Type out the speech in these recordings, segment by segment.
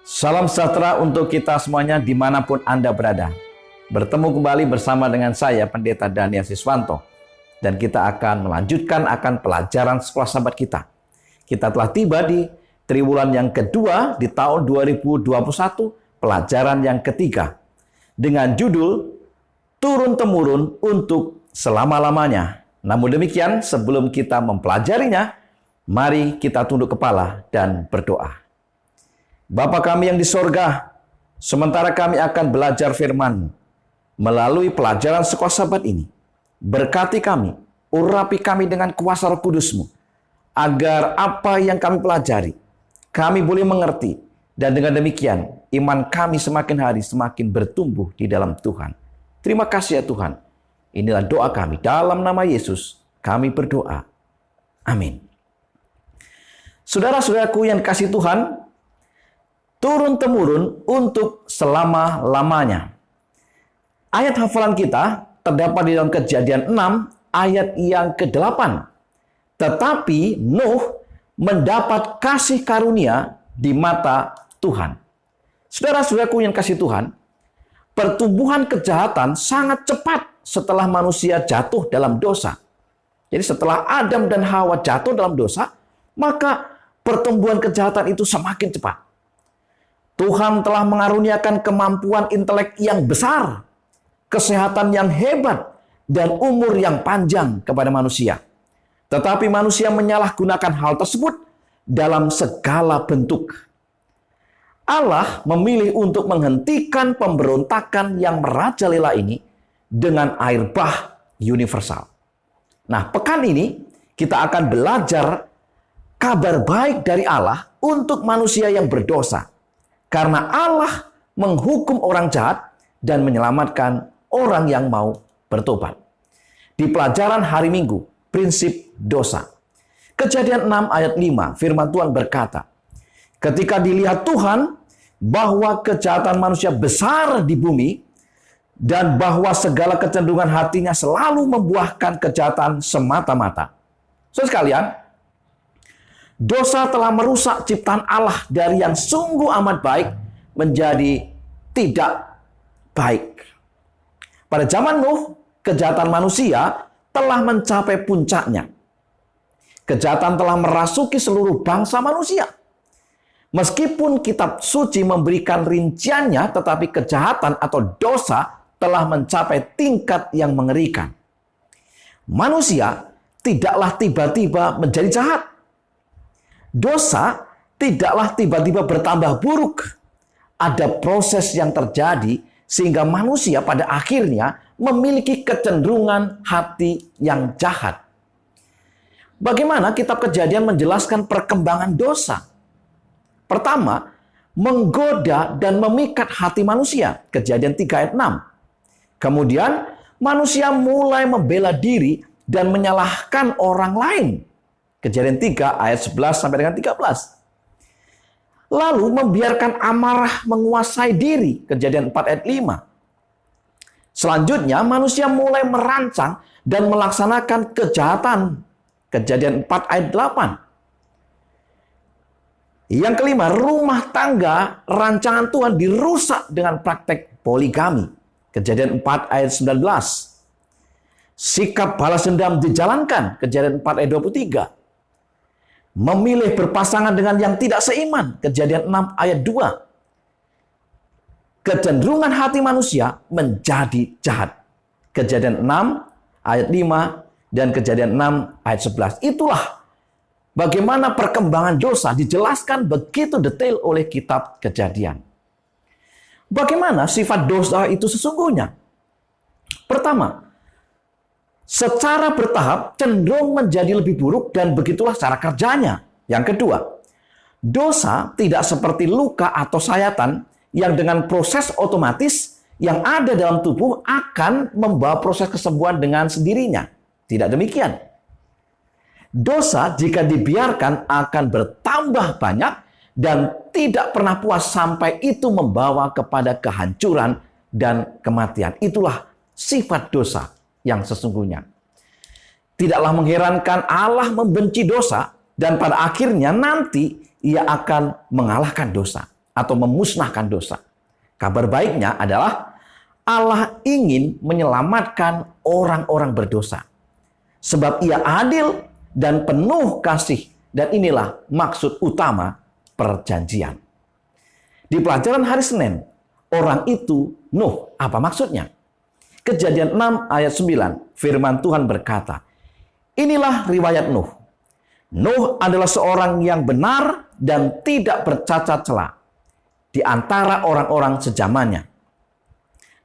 Salam sejahtera untuk kita semuanya dimanapun Anda berada. Bertemu kembali bersama dengan saya, Pendeta Daniel Siswanto. Dan kita akan melanjutkan akan pelajaran sekolah sahabat kita. Kita telah tiba di triwulan yang kedua di tahun 2021, pelajaran yang ketiga. Dengan judul, Turun-Temurun untuk Selama-lamanya. Namun demikian, sebelum kita mempelajarinya, mari kita tunduk kepala dan berdoa. Bapa kami yang di sorga, sementara kami akan belajar firman melalui pelajaran sekolah sahabat ini, berkati kami, urapi kami dengan kuasa Roh Kudus-Mu, agar apa yang kami pelajari, kami boleh mengerti, dan dengan demikian, iman kami semakin hari semakin bertumbuh di dalam Tuhan. Terima kasih ya Tuhan. Inilah doa kami, dalam nama Yesus, kami berdoa. Amin. Saudara-saudaraku yang kasih Tuhan, turun-temurun untuk selama-lamanya. Ayat hafalan kita terdapat di dalam Kejadian 6 ayat yang ke-8. Tetapi Nuh mendapat kasih karunia di mata Tuhan. Saudara-saudaraku yang kasih Tuhan, pertumbuhan kejahatan sangat cepat setelah manusia jatuh dalam dosa. Jadi setelah Adam dan Hawa jatuh dalam dosa, maka pertumbuhan kejahatan itu semakin cepat. Tuhan telah mengaruniakan kemampuan intelek yang besar, kesehatan yang hebat, dan umur yang panjang kepada manusia. Tetapi manusia menyalahgunakan hal tersebut dalam segala bentuk. Allah memilih untuk menghentikan pemberontakan yang merajalela ini dengan air bah universal. Nah, pekan ini kita akan belajar kabar baik dari Allah untuk manusia yang berdosa. Karena Allah menghukum orang jahat dan menyelamatkan orang yang mau bertobat. Di pelajaran hari Minggu, prinsip dosa. Kejadian 6 ayat 5, firman Tuhan berkata, ketika dilihat Tuhan bahwa kejahatan manusia besar di bumi, dan bahwa segala kecenderungan hatinya selalu membuahkan kejahatan semata-mata. Saudara sekalian, dosa telah merusak ciptaan Allah dari yang sungguh amat baik menjadi tidak baik. Pada zaman Nuh, kejahatan manusia telah mencapai puncaknya. Kejahatan telah merasuki seluruh bangsa manusia. Meskipun kitab suci memberikan rinciannya, tetapi kejahatan atau dosa telah mencapai tingkat yang mengerikan. Manusia tidaklah tiba-tiba menjadi jahat. Dosa tidaklah tiba-tiba bertambah buruk. Ada proses yang terjadi sehingga manusia pada akhirnya memiliki kecenderungan hati yang jahat. Bagaimana kitab Kejadian menjelaskan perkembangan dosa? Pertama, menggoda dan memikat hati manusia. Kejadian 3 ayat 6. Kemudian manusia mulai membela diri dan menyalahkan orang lain. Kejadian 3 ayat 11 sampai dengan 13. Lalu membiarkan amarah menguasai diri. Kejadian 4 ayat 5. Selanjutnya manusia mulai merancang dan melaksanakan kejahatan. Kejadian 4 ayat 8. Yang kelima, rumah tangga rancangan Tuhan dirusak dengan praktek poligami. Kejadian 4 ayat 19. Sikap balas dendam dijalankan. Kejadian 4 ayat 23. Memilih berpasangan dengan yang tidak seiman. Kejadian 6 ayat 2. Kecenderungan hati manusia menjadi jahat. Kejadian 6 ayat 5 dan Kejadian 6 ayat 11. Itulah bagaimana perkembangan dosa dijelaskan begitu detail oleh kitab Kejadian. Bagaimana sifat dosa itu sesungguhnya? Pertama, secara bertahap cenderung menjadi lebih buruk dan begitulah cara kerjanya. Yang kedua, dosa tidak seperti luka atau sayatan yang dengan proses otomatis yang ada dalam tubuh akan membawa proses kesembuhan dengan sendirinya. Tidak demikian. Dosa jika dibiarkan akan bertambah banyak dan tidak pernah puas sampai itu membawa kepada kehancuran dan kematian. Itulah sifat dosa yang sesungguhnya. Tidaklah mengherankan Allah membenci dosa dan pada akhirnya nanti ia akan mengalahkan dosa. atau memusnahkan dosa. Kabar baiknya adalah Allah ingin menyelamatkan orang-orang berdosa. Sebab Ia adil dan penuh kasih. Dan inilah maksud utama perjanjian. Di pelajaran hari Senin, orang itu Nuh. Apa maksudnya? Kejadian 6 ayat 9, firman Tuhan berkata, inilah riwayat Nuh. Nuh adalah seorang yang benar dan tidak bercacat celah di antara orang-orang sezamannya.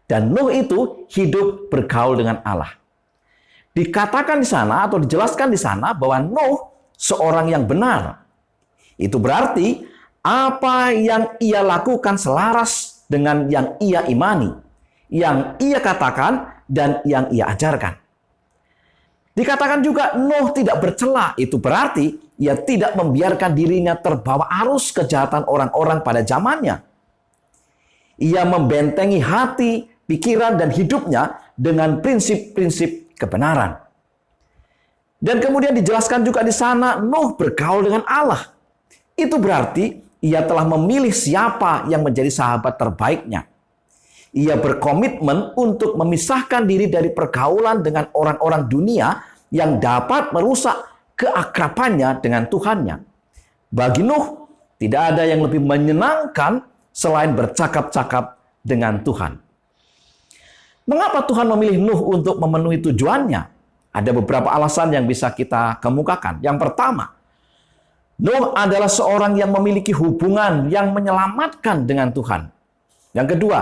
Dan Nuh itu hidup bergaul dengan Allah. Dikatakan di sana atau dijelaskan di sana bahwa Nuh seorang yang benar. Itu berarti apa yang ia lakukan selaras dengan yang ia imani, yang ia katakan dan yang ia ajarkan. Dikatakan juga Nuh tidak bercela, itu berarti ia tidak membiarkan dirinya terbawa arus kejahatan orang-orang pada zamannya. Ia membentengi hati, pikiran, dan hidupnya dengan prinsip-prinsip kebenaran. Dan kemudian dijelaskan juga di sana Nuh bergaul dengan Allah. Itu berarti ia telah memilih siapa yang menjadi sahabat terbaiknya. Ia berkomitmen untuk memisahkan diri dari pergaulan dengan orang-orang dunia yang dapat merusak keakrabannya dengan Tuhannya. Bagi Nuh, tidak ada yang lebih menyenangkan selain bercakap-cakap dengan Tuhan. Mengapa Tuhan memilih Nuh untuk memenuhi tujuannya? Ada beberapa alasan yang bisa kita kemukakan. Yang pertama, Nuh adalah seorang yang memiliki hubungan yang menyelamatkan dengan Tuhan. Yang kedua,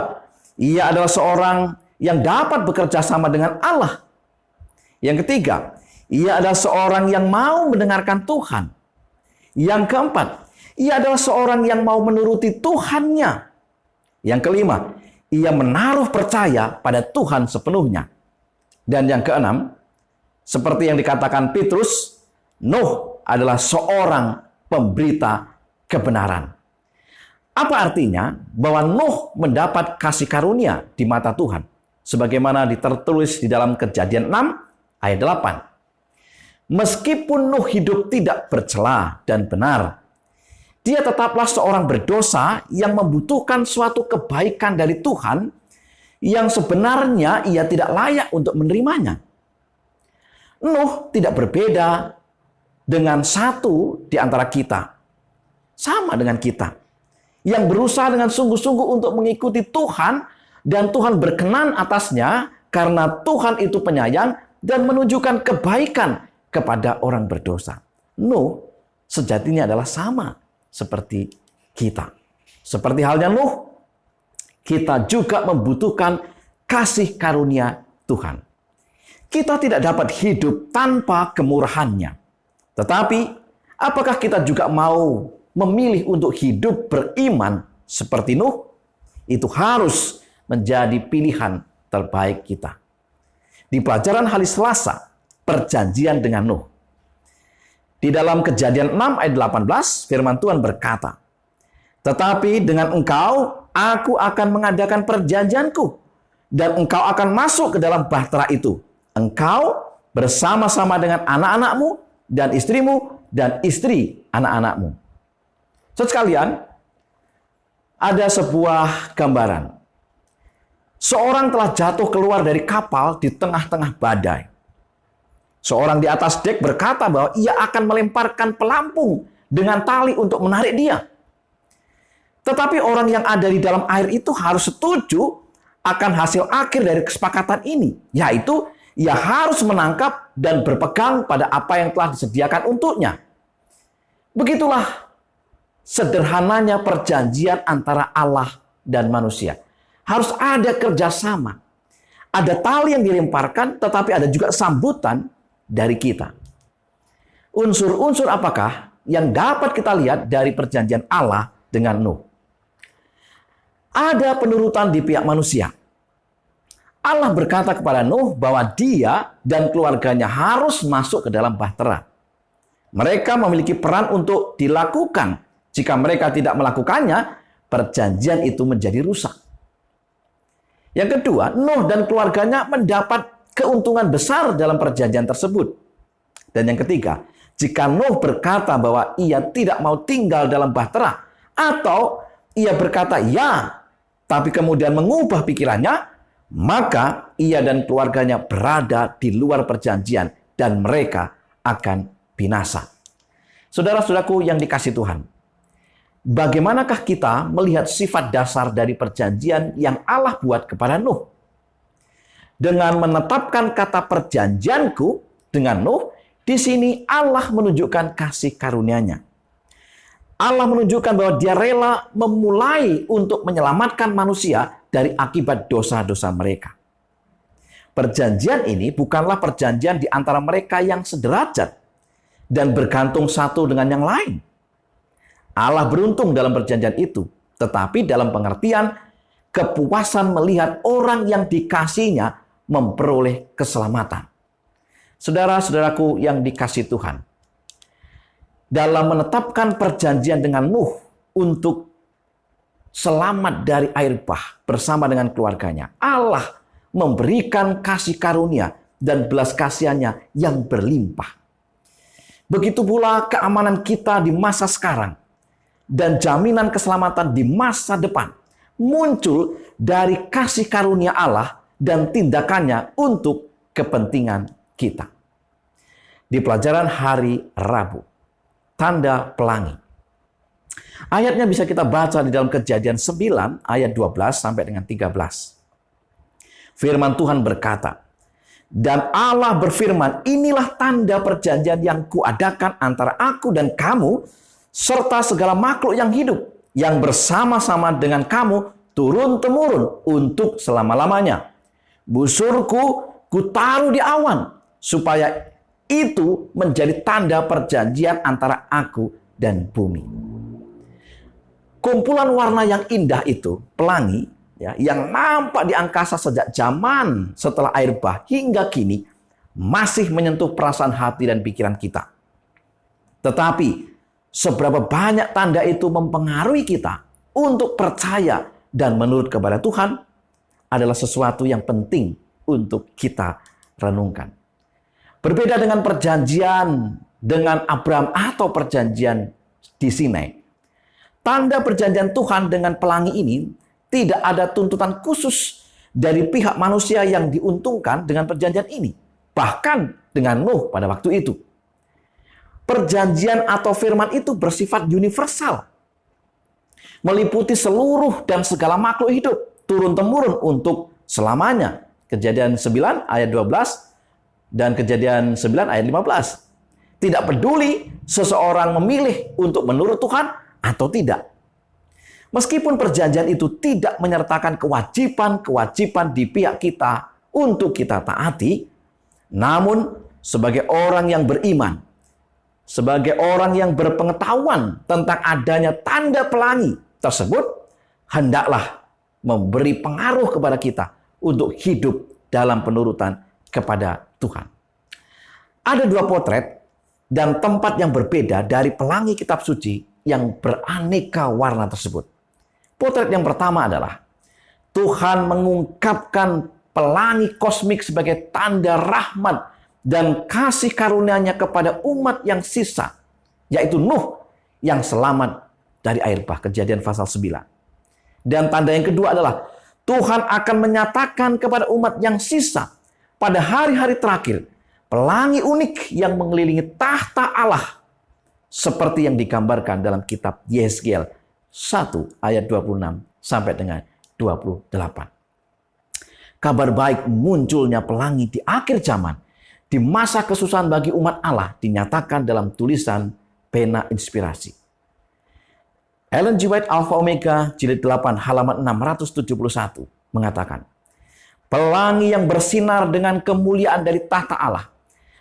ia adalah seorang yang dapat bekerja sama dengan Allah. Yang ketiga, ia adalah seorang yang mau mendengarkan Tuhan. Yang keempat, ia adalah seorang yang mau menuruti Tuhannya. Yang kelima, ia menaruh percaya pada Tuhan sepenuhnya. Dan yang keenam, seperti yang dikatakan Petrus, Nuh adalah seorang pemberita kebenaran. Apa artinya? Bahwa Nuh mendapat kasih karunia di mata Tuhan. Sebagaimana tertulis di dalam Kejadian 6 ayat 8. Meskipun Nuh hidup tidak bercela dan benar, dia tetaplah seorang berdosa yang membutuhkan suatu kebaikan dari Tuhan yang sebenarnya ia tidak layak untuk menerimanya. Nuh tidak berbeda dengan satu di antara kita. Sama dengan kita. Yang berusaha dengan sungguh-sungguh untuk mengikuti Tuhan dan Tuhan berkenan atasnya karena Tuhan itu penyayang dan menunjukkan kebaikan kepada orang berdosa. Nuh sejatinya adalah sama seperti kita. Seperti halnya Nuh, kita juga membutuhkan kasih karunia Tuhan. Kita tidak dapat hidup tanpa kemurahannya. Tetapi apakah kita juga mau memilih untuk hidup beriman seperti Nuh? Itu harus menjadi pilihan terbaik kita. Di pelajaran hari Selasa, perjanjian dengan Nuh. Di dalam Kejadian 6 ayat 18, firman Tuhan berkata, tetapi dengan engkau, aku akan mengadakan perjanjianku, dan engkau akan masuk ke dalam bahtera itu. Engkau bersama-sama dengan anak-anakmu, dan istrimu, dan istri anak-anakmu. Sekalian, ada sebuah gambaran. Seorang telah jatuh keluar dari kapal di tengah-tengah badai. Seorang di atas dek berkata bahwa ia akan melemparkan pelampung dengan tali untuk menarik dia. Tetapi orang yang ada di dalam air itu harus setuju akan hasil akhir dari kesepakatan ini, yaitu ia harus menangkap dan berpegang pada apa yang telah disediakan untuknya. Begitulah sederhananya perjanjian antara Allah dan manusia. Harus ada kerjasama. Ada tali yang dilemparkan, tetapi ada juga sambutan dari kita. Unsur-unsur apakah yang dapat kita lihat dari perjanjian Allah dengan Nuh? Ada penurutan di pihak manusia. Allah berkata kepada Nuh bahwa dia dan keluarganya harus masuk ke dalam bahtera. Mereka memiliki peran untuk dilakukan. Jika mereka tidak melakukannya, perjanjian itu menjadi rusak. Yang kedua, Nuh dan keluarganya mendapat keuntungan besar dalam perjanjian tersebut. Dan yang ketiga, jika Nuh berkata bahwa ia tidak mau tinggal dalam bahtera, atau ia berkata ya, tapi kemudian mengubah pikirannya, maka ia dan keluarganya berada di luar perjanjian dan mereka akan binasa. Saudara-saudaraku yang dikasihi Tuhan, bagaimanakah kita melihat sifat dasar dari perjanjian yang Allah buat kepada Nuh? Dengan menetapkan kata perjanjianku dengan Nuh, di sini Allah menunjukkan kasih karunia-Nya. Allah menunjukkan bahwa Dia rela memulai untuk menyelamatkan manusia dari akibat dosa-dosa mereka. Perjanjian ini bukanlah perjanjian di antara mereka yang sederajat dan bergantung satu dengan yang lain. Allah beruntung dalam perjanjian itu, tetapi dalam pengertian kepuasan melihat orang yang dikasihinya memperoleh keselamatan. Saudara-saudaraku yang dikasihi Tuhan, dalam menetapkan perjanjian dengan Nuh untuk selamat dari air bah bersama dengan keluarganya, Allah memberikan kasih karunia dan belas kasihannya yang berlimpah. Begitu pula keamanan kita di masa sekarang dan jaminan keselamatan di masa depan muncul dari kasih karunia Allah dan tindakannya untuk kepentingan kita. Di pelajaran hari Rabu, tanda pelangi. Ayatnya bisa kita baca di dalam Kejadian 9 ayat 12 sampai dengan 13. Firman Tuhan berkata, "Dan Allah berfirman, inilah tanda perjanjian yang kuadakan antara aku dan kamu, serta segala makhluk yang hidup, yang bersama-sama dengan kamu turun-temurun untuk selama-lamanya. Busurku kutaruh di awan, supaya itu menjadi tanda perjanjian antara aku dan bumi." Kumpulan warna yang indah itu, pelangi, ya, yang nampak di angkasa sejak zaman setelah air bah hingga kini, masih menyentuh perasaan hati dan pikiran kita. Tetapi, seberapa banyak tanda itu mempengaruhi kita untuk percaya dan menurut kepada Tuhan adalah sesuatu yang penting untuk kita renungkan. Berbeda dengan perjanjian dengan Abraham atau perjanjian di Sinai, tanda perjanjian Tuhan dengan pelangi ini tidak ada tuntutan khusus dari pihak manusia yang diuntungkan dengan perjanjian ini. Bahkan dengan Nuh pada waktu itu. Perjanjian atau firman itu bersifat universal. Meliputi seluruh dan segala makhluk hidup. Turun-temurun untuk selamanya. Kejadian 9 ayat 12 dan Kejadian 9 ayat 15. Tidak peduli seseorang memilih untuk menurut Tuhan atau tidak. Meskipun perjanjian itu tidak menyertakan kewajiban-kewajiban di pihak kita untuk kita taati, namun sebagai orang yang beriman, sebagai orang yang berpengetahuan tentang adanya tanda pelangi tersebut, hendaklah memberi pengaruh kepada kita untuk hidup dalam penurutan kepada Tuhan. Ada dua potret dan tempat yang berbeda dari pelangi kitab suci yang beraneka warna tersebut. Potret yang pertama adalah Tuhan mengungkapkan pelangi kosmik sebagai tanda rahmat dan kasih karunia-Nya kepada umat yang sisa, yaitu Nuh yang selamat dari air bah, Kejadian pasal 9. Dan tanda yang kedua adalah Tuhan akan menyatakan kepada umat yang sisa pada hari-hari terakhir pelangi unik yang mengelilingi tahta Allah, seperti yang digambarkan dalam kitab Yeskel 1 ayat 26 sampai dengan 28. Kabar baik munculnya pelangi di akhir zaman, di masa kesusahan bagi umat Allah, dinyatakan dalam tulisan pena inspirasi. Ellen G. White Alpha Omega jilid 8 halaman 671 mengatakan, pelangi yang bersinar dengan kemuliaan dari tahta Allah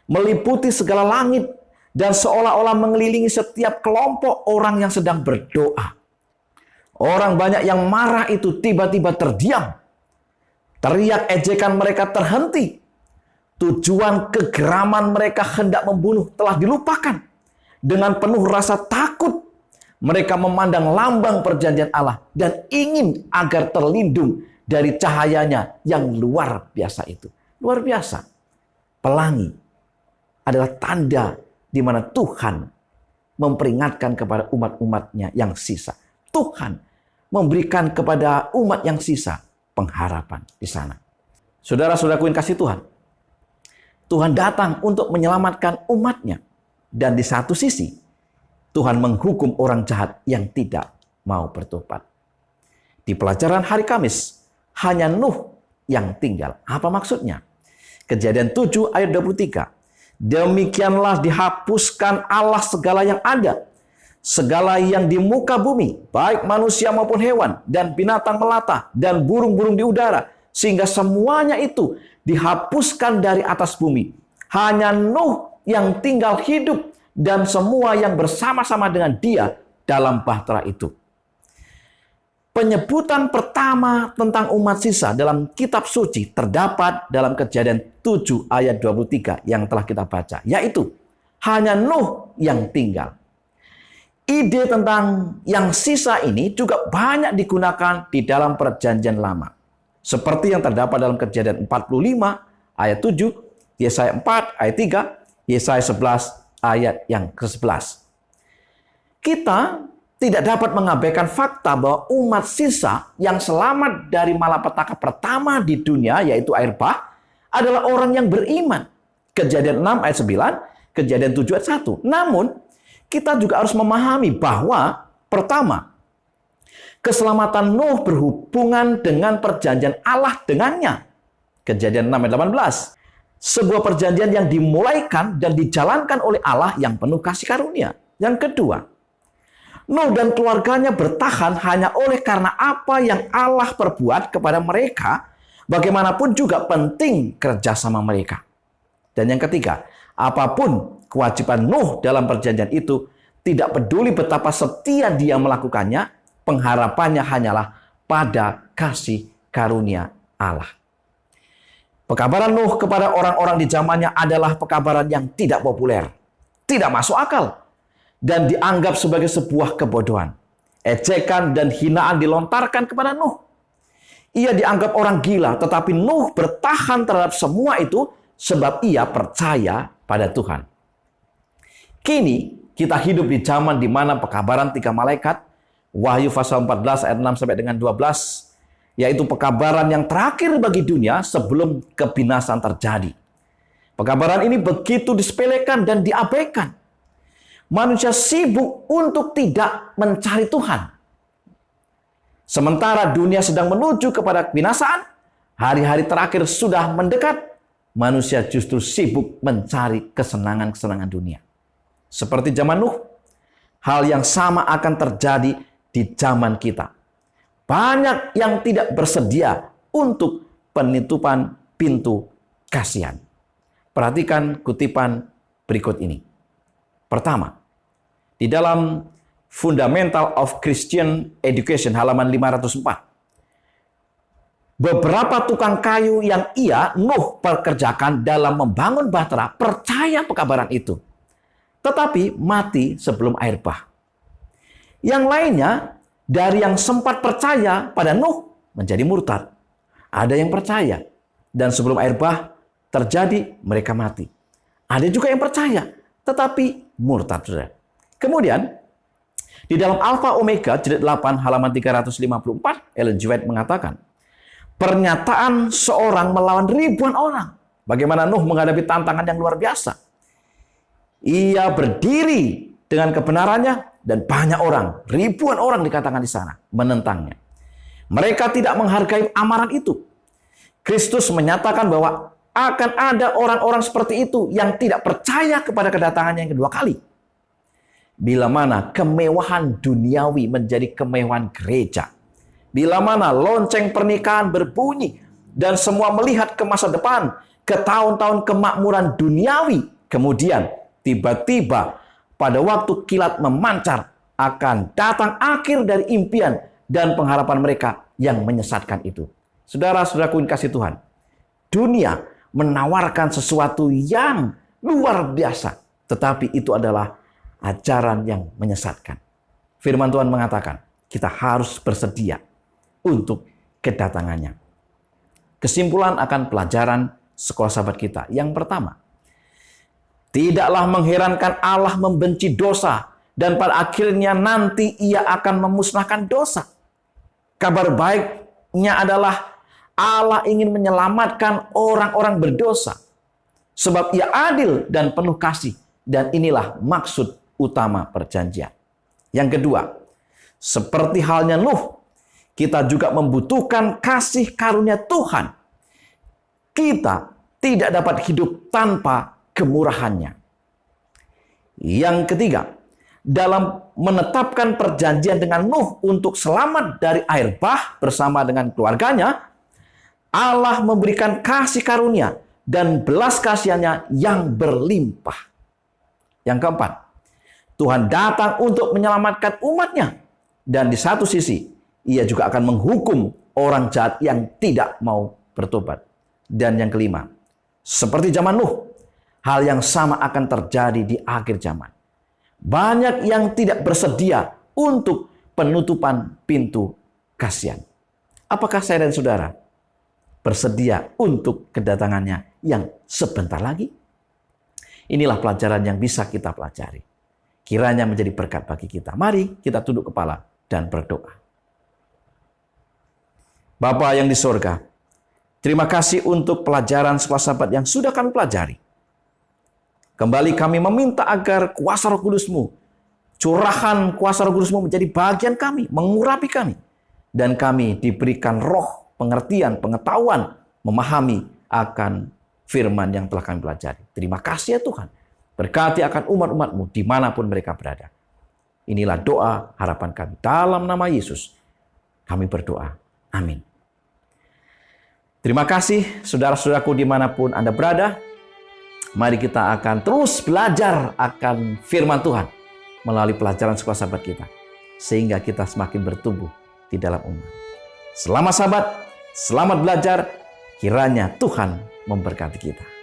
meliputi segala langit dan seolah-olah mengelilingi setiap kelompok orang yang sedang berdoa. Orang banyak yang marah itu tiba-tiba terdiam. Teriak ejekan mereka terhenti. Tujuan kegeraman mereka hendak membunuh telah dilupakan. Dengan penuh rasa takut, mereka memandang lambang perjanjian Allah dan ingin agar terlindung dari cahayanya yang luar biasa itu. Luar biasa. Pelangi adalah tanda di mana Tuhan memperingatkan kepada umat-umatnya yang sisa. Tuhan memberikan kepada umat yang sisa pengharapan di sana. Saudara-saudaraku yang kasih Tuhan, Tuhan datang untuk menyelamatkan umatnya. Dan di satu sisi, Tuhan menghukum orang jahat yang tidak mau bertobat. Di pelajaran hari Kamis, hanya Nuh yang tinggal. Apa maksudnya? Kejadian 7 ayat 23. Demikianlah dihapuskan Allah segala yang ada, segala yang di muka bumi, baik manusia maupun hewan, dan binatang melata, dan burung-burung di udara, sehingga semuanya itu dihapuskan dari atas bumi. Hanya Nuh yang tinggal hidup, dan semua yang bersama-sama dengan dia dalam bahtera itu. Penyebutan pertama tentang umat sisa dalam kitab suci terdapat dalam Kejadian 7 ayat 23 yang telah kita baca, yaitu hanya Nuh yang tinggal. Ide tentang yang sisa ini juga banyak digunakan di dalam Perjanjian Lama. Seperti yang terdapat dalam Kejadian 45 ayat 7, Yesaya 4 ayat 3, Yesaya 11 ayat yang ke-11. Kita tidak dapat mengabaikan fakta bahwa umat sisa yang selamat dari malapetaka pertama di dunia, yaitu air bah, adalah orang yang beriman. Kejadian 6 ayat 9, Kejadian 7 ayat 1. Namun, kita juga harus memahami bahwa, pertama, keselamatan Nuh berhubungan dengan perjanjian Allah dengannya. Kejadian 6 ayat 18. Sebuah perjanjian yang dimulaikan dan dijalankan oleh Allah yang penuh kasih karunia. Yang kedua, Nuh dan keluarganya bertahan hanya oleh karena apa yang Allah perbuat kepada mereka, bagaimanapun juga penting kerjasama mereka. Dan yang ketiga, apapun kewajiban Nuh dalam perjanjian itu, tidak peduli betapa setia dia melakukannya, pengharapannya hanyalah pada kasih karunia Allah. Pekabaran Nuh kepada orang-orang di zamannya adalah pekabaran yang tidak populer, tidak masuk akal, dan dianggap sebagai sebuah kebodohan. Ejekan dan hinaan dilontarkan kepada Nuh. Ia dianggap orang gila, tetapi Nuh bertahan terhadap semua itu sebab ia percaya pada Tuhan. Kini kita hidup di zaman di mana pekabaran 3 malaikat, Wahyu pasal 14 ayat 6 sampai dengan 12, yaitu pekabaran yang terakhir bagi dunia sebelum kebinasan terjadi. Pekabaran ini begitu disepelekan dan diabaikan. Manusia sibuk untuk tidak mencari Tuhan. Sementara dunia sedang menuju kepada kebinasaan, hari-hari terakhir sudah mendekat, manusia justru sibuk mencari kesenangan-kesenangan dunia. Seperti zaman Nuh, hal yang sama akan terjadi di zaman kita. Banyak yang tidak bersedia untuk penutupan pintu kasihan. Perhatikan kutipan berikut ini. Pertama, di dalam Fundamental of Christian Education halaman 504. Beberapa tukang kayu yang Nuh pekerjakan dalam membangun bahtera percaya pekabaran itu, tetapi mati sebelum air bah. Yang lainnya dari yang sempat percaya pada Nuh menjadi murtad. Ada yang percaya dan sebelum air bah terjadi mereka mati. Ada juga yang percaya tetapi murtad. Kemudian di dalam Alfa Omega jilid 8 halaman 354, Ellen G. White mengatakan, pernyataan seorang melawan ribuan orang. Bagaimana Nuh menghadapi tantangan yang luar biasa. Ia berdiri dengan kebenarannya dan banyak orang, ribuan orang dikatakan di sana, menentangnya. Mereka tidak menghargai amaran itu. Kristus menyatakan bahwa akan ada orang-orang seperti itu yang tidak percaya kepada kedatangannya yang kedua kali. Bila mana kemewahan duniawi menjadi kemewahan gereja. Bila mana lonceng pernikahan berbunyi dan semua melihat ke masa depan, ke tahun-tahun kemakmuran duniawi. Kemudian tiba-tiba pada waktu kilat memancar akan datang akhir dari impian dan pengharapan mereka yang menyesatkan itu. Saudara-saudaraku yang kasih Tuhan, dunia menawarkan sesuatu yang luar biasa, tetapi itu adalah ajaran yang menyesatkan. Firman Tuhan mengatakan, kita harus bersedia untuk kedatangannya. Kesimpulan akan pelajaran sekolah sahabat kita. Yang pertama, tidaklah mengherankan Allah membenci dosa dan pada akhirnya nanti ia akan memusnahkan dosa. Kabar baiknya adalah Allah ingin menyelamatkan orang-orang berdosa. Sebab Ia adil dan penuh kasih. Dan inilah maksud utama perjanjian. Yang kedua, seperti halnya Nuh, kita juga membutuhkan kasih karunia Tuhan. Kita tidak dapat hidup tanpa kemurahannya. Yang ketiga, dalam menetapkan perjanjian dengan Nuh untuk selamat dari air bah bersama dengan keluarganya, Allah memberikan kasih karunia dan belas kasihannya yang berlimpah. Yang keempat, Tuhan datang untuk menyelamatkan umatnya. Dan di satu sisi, Ia juga akan menghukum orang jahat yang tidak mau bertobat. Dan yang kelima, seperti zaman Nuh, hal yang sama akan terjadi di akhir zaman. Banyak yang tidak bersedia untuk penutupan pintu kasihan. Apakah saya dan saudara bersedia untuk kedatangannya yang sebentar lagi? Inilah pelajaran yang bisa kita pelajari. Kiranya menjadi berkat bagi kita. Mari kita tunduk kepala dan berdoa. Bapa yang di sorga, terima kasih untuk pelajaran sekolah Sabat yang sudah kami pelajari. Kembali kami meminta agar kuasa Roh Kudus-Mu, curahan kuasa Roh Kudus-Mu menjadi bagian kami, mengurapi kami. Dan kami diberikan roh, pengertian, pengetahuan, memahami akan firman yang telah kami pelajari. Terima kasih ya Tuhan. Berkati akan umat-umat-Mu dimanapun mereka berada. Inilah doa harapan kami. Dalam nama Yesus kami berdoa. Amin. Terima kasih saudara-saudaraku dimanapun Anda berada. Mari kita akan terus belajar akan firman Tuhan melalui pelajaran sekolah Sabat kita. Sehingga kita semakin bertumbuh di dalam umat. Selamat Sabat, selamat belajar. Kiranya Tuhan memberkati kita.